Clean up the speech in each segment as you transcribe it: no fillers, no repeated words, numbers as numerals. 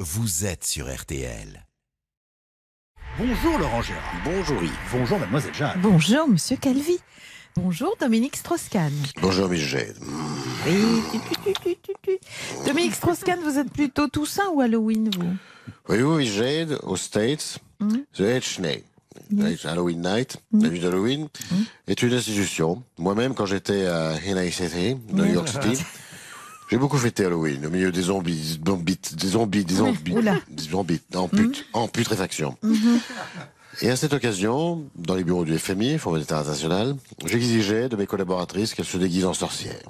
vous êtes sur RTL. Bonjour Laurent Gérard. Bonjour Yves. Bonjour Mademoiselle Jeanne. Bonjour Monsieur Calvi. Bonjour Dominique Strauss-Kahn. Bonjour Miss Jade. Oui. Dominique Strauss-Kahn, vous êtes plutôt Toussaint ou Halloween, vous? Voyez-vous Miss Jade, aux States, The H-Day, Halloween Night, la nuit d'Halloween, est une institution. Moi-même, quand j'étais à Hennessy City, New York City, j'ai beaucoup fêté Halloween, au milieu des zombies, en putréfaction. Et à cette occasion, dans les bureaux du FMI, Fonds monétaire international, j'exigeais de mes collaboratrices qu'elles se déguisent en sorcières.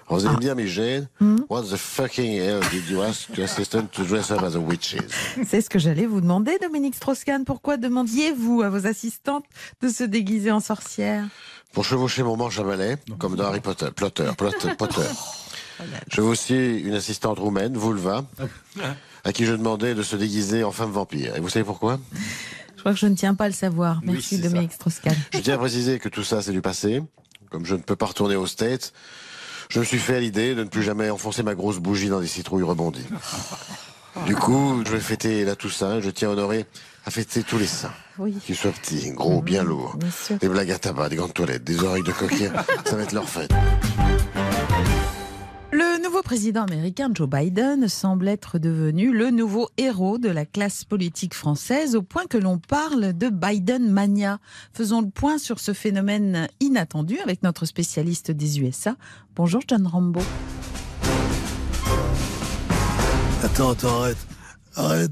Alors vous allez me dire, mais Jade, what the fucking hell did you ask your assistant to dress up as a witches? C'est ce que j'allais vous demander, Dominique Strauss-Kahn. Pourquoi demandiez-vous à vos assistantes de se déguiser en sorcières? Pour chevaucher mon manche à balai, comme dans Harry Potter. Potter. Je veux aussi une assistante roumaine, Vulva, à qui je demandais de se déguiser en femme vampire. Et vous savez pourquoi? Je crois que je ne tiens pas à le savoir. Merci Oui, Dominique Strauss-Kahn. Je tiens à préciser que tout ça, c'est du passé. Comme je ne peux pas retourner aux States, je me suis fait à l'idée de ne plus jamais enfoncer ma grosse bougie dans des citrouilles rebondies. Du coup, je vais fêter la Toussaint. Je tiens à honorer à fêter tous les saints. Oui. Qu'ils soient petits, gros, bien lourds. Bien sûr. Des blagues à tabac, des grandes toilettes, des oreilles de coquille. Ça va être leur fête. Le nouveau président américain Joe Biden semble être devenu le nouveau héros de la classe politique française, au point que l'on parle de Biden Mania. Faisons le point sur ce phénomène inattendu avec notre spécialiste des USA. Bonjour John Rambo. Attends, arrête.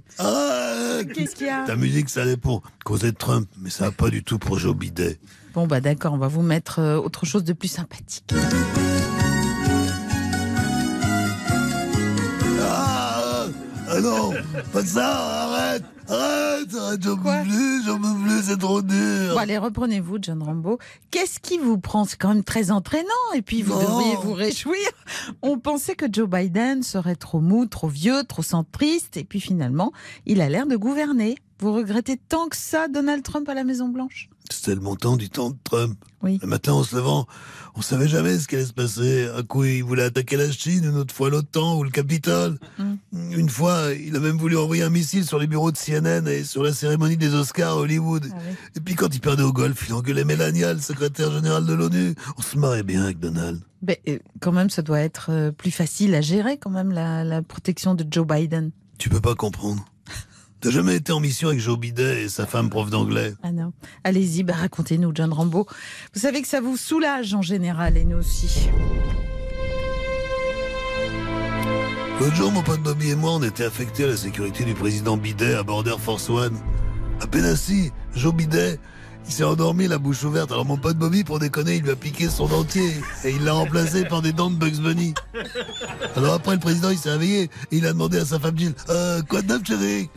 Qu'est-ce qu'il y a? Ta musique, ça allait pour causer de Trump, mais ça va pas du tout pour Joe Biden. Bon bah d'accord, on va vous mettre autre chose de plus sympathique. Ah non, pas ça, arrête, j'en peux plus, c'est trop dur. Bon allez, reprenez-vous John Rambo. Qu'est-ce qui vous prend? C'est quand même très entraînant et puis vous devriez vous réjouir. On pensait que Joe Biden serait trop mou, trop vieux, trop centriste et puis finalement, il a l'air de gouverner. Vous regrettez tant que ça Donald Trump à la Maison-Blanche? C'était le montant du temps de Trump. Oui. Le matin, en se levant, on savait jamais ce qui allait se passer. Un coup, il voulait attaquer la Chine, une autre fois l'OTAN ou le Capitole. Une fois, il a même voulu envoyer un missile sur les bureaux de CNN et sur la cérémonie des Oscars à Hollywood. Ah oui. Et puis quand il perdait au golf, il engueulait Melania, le secrétaire général de l'ONU. On se marrait bien avec Donald. Mais quand même, ça doit être plus facile à gérer quand même la protection de Joe Biden. Tu peux pas comprendre. T'as jamais été en mission avec Joe Biden et sa femme prof d'anglais? Ah non. Allez-y, racontez-nous, John Rambo. Vous savez que ça vous soulage en général, et nous aussi. L'autre jour, mon pote Bobby et moi, on était affectés à la sécurité du président Bidet à bord d'Air Force One. À peine assis, Joe Bidet, il s'est endormi la bouche ouverte. Alors mon pote Bobby, pour déconner, il lui a piqué son dentier et il l'a remplacé par des dents de Bugs Bunny. Alors après, le président, il s'est réveillé et il a demandé à sa femme Jill, quoi de neuf, chérie?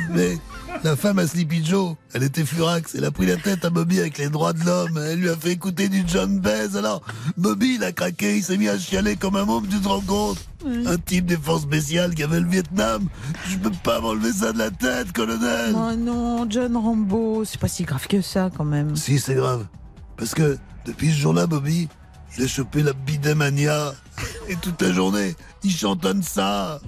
Mais la femme à Sleepy Joe, elle était furax. Elle a pris la tête à Bobby avec les droits de l'homme. Elle lui a fait écouter du John Baez. Alors, Bobby, il a craqué, il s'est mis à chialer comme un môme, tu te rends compte? Un type des forces spéciales qui avait le Vietnam. Je peux pas m'enlever ça de la tête, colonel. Oh non, John Rambo, c'est pas si grave que ça quand même. Si, c'est grave. Parce que depuis ce jour-là, Bobby, il a chopé la bidemania. Et toute la journée, il chantonne ça.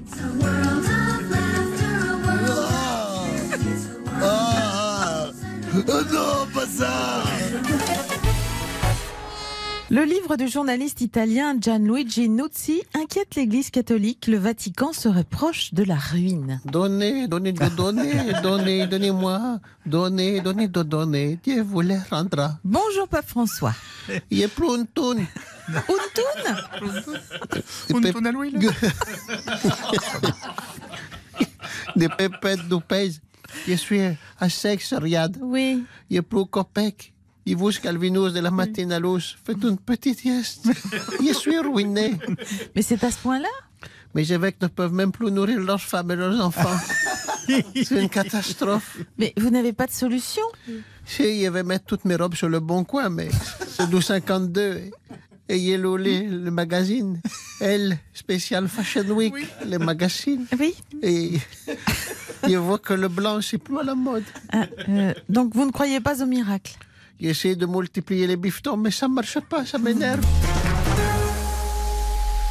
Oh non, pas ça! Le livre du journaliste italien Gianluigi Nuzzi inquiète l'Église catholique. Le Vatican serait proche de la ruine. Donnez-moi. Donnez. Dieu vous les rendra. Bonjour Pape François. Il est plus un toun. Un Halloween. Des pépettes du pays. Je suis à sexe, riad. Oui. Il est plus copec. Il vous calvinus de la matinée à l'os. Faites une petite sieste. Je suis ruiné. Mais c'est à ce point-là? Mes évêques ne peuvent même plus nourrir leurs femmes et leurs enfants. C'est une catastrophe. Mais vous n'avez pas de solution? Si, je vais mettre toutes mes robes sur le bon coin, mais c'est 12,52. Et Yellow, le magazine. Elle, spécial Fashion Week, le magazine. Oui. Et je vois que le blanc, c'est plus à la mode. Donc vous ne croyez pas au miracle? J'essaie de multiplier les bifetons, mais ça ne marche pas, ça m'énerve.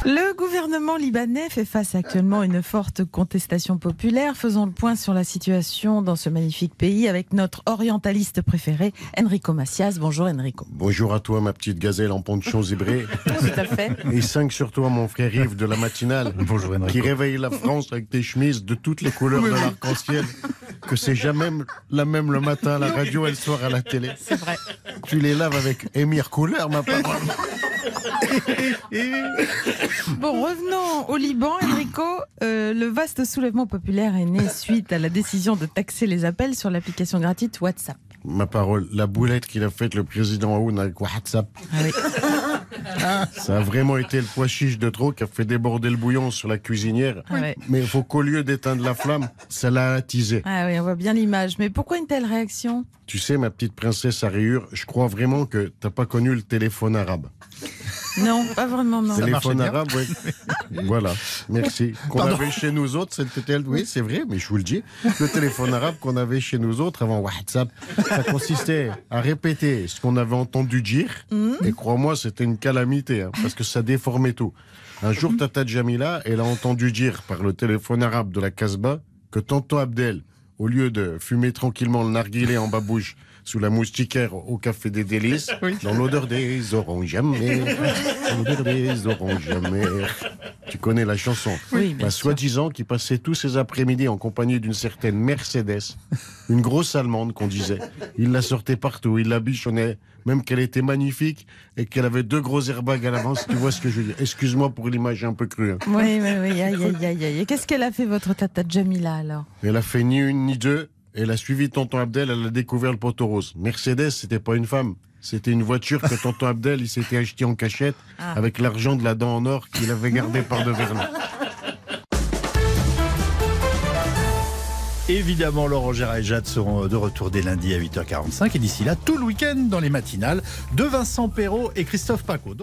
Le gouvernement libanais fait face actuellement à une forte contestation populaire. Faisons le point sur la situation dans ce magnifique pays avec notre orientaliste préféré, Enrico Macias. Bonjour Enrico. Bonjour à toi, ma petite gazelle en ponchon zébré. Tout à fait. Et 5 sur toi, mon frère Yves de la matinale. Bonjour Enrico. Qui réveille la France avec des chemises de toutes les couleurs de l'arc-en-ciel. Que c'est jamais la même le matin à la radio et le soir à la télé. C'est vrai. Tu les laves avec émir couleur, ma parole. Bon, revenons au Liban, Enrico. Le vaste soulèvement populaire est né suite à la décision de taxer les appels sur l'application gratuite WhatsApp. Ma parole, la boulette qu'il a faite le président Aoun avec WhatsApp. Ah oui. Ça a vraiment été le pois chiche de trop qui a fait déborder le bouillon sur la cuisinière. Ah ouais. Mais il faut qu'au lieu d'éteindre la flamme, ça l'a attisé. Ah oui, on voit bien l'image. Mais pourquoi une telle réaction ? Tu sais, ma petite princesse à rayures, je crois vraiment que t'as pas connu le téléphone arabe. Non, pas vraiment, non. Téléphone arabe, oui. Voilà, merci. Qu'on avait chez nous autres, c'était... Oui, c'est vrai, mais je vous le dis. Le téléphone arabe qu'on avait chez nous autres avant WhatsApp, ça consistait à répéter ce qu'on avait entendu dire. Et crois-moi, c'était une calamité, hein, parce que ça déformait tout. Un jour, Tata Jamila, elle a entendu dire par le téléphone arabe de la Casbah que tonton Abdel, au lieu de fumer tranquillement le narguilé en babouche sous la moustiquaire au café des délices, dans l'odeur des oranges amères, dans l'odeur des oranges amères. Tu connais la chanson. Oui, bien sûr. Soi-disant qu'il passait tous ses après-midi en compagnie d'une certaine Mercedes, une grosse allemande qu'on disait. Il la sortait partout, il la bichonnait, même qu'elle était magnifique et qu'elle avait 2 gros airbags à l'avance. Tu vois ce que je veux dire? Excuse-moi pour l'image un peu crue. Hein. Oui, aïe, aïe, aïe, aïe. Et qu'est-ce qu'elle a fait, votre Tata Jamila, alors ? Elle a fait ni une ni deux. Elle a suivi tonton Abdel, elle a découvert le poteau rose. Mercedes, c'était pas une femme. C'était une voiture que tonton Abdel, il s'était acheté en cachette avec l'argent de la dent en or qu'il avait gardé par devers nous. Évidemment, Laurent Gérard et Jade seront de retour dès lundi à 8h45. Et d'ici là, tout le week-end dans les matinales de Vincent Perrault et Christophe Paco.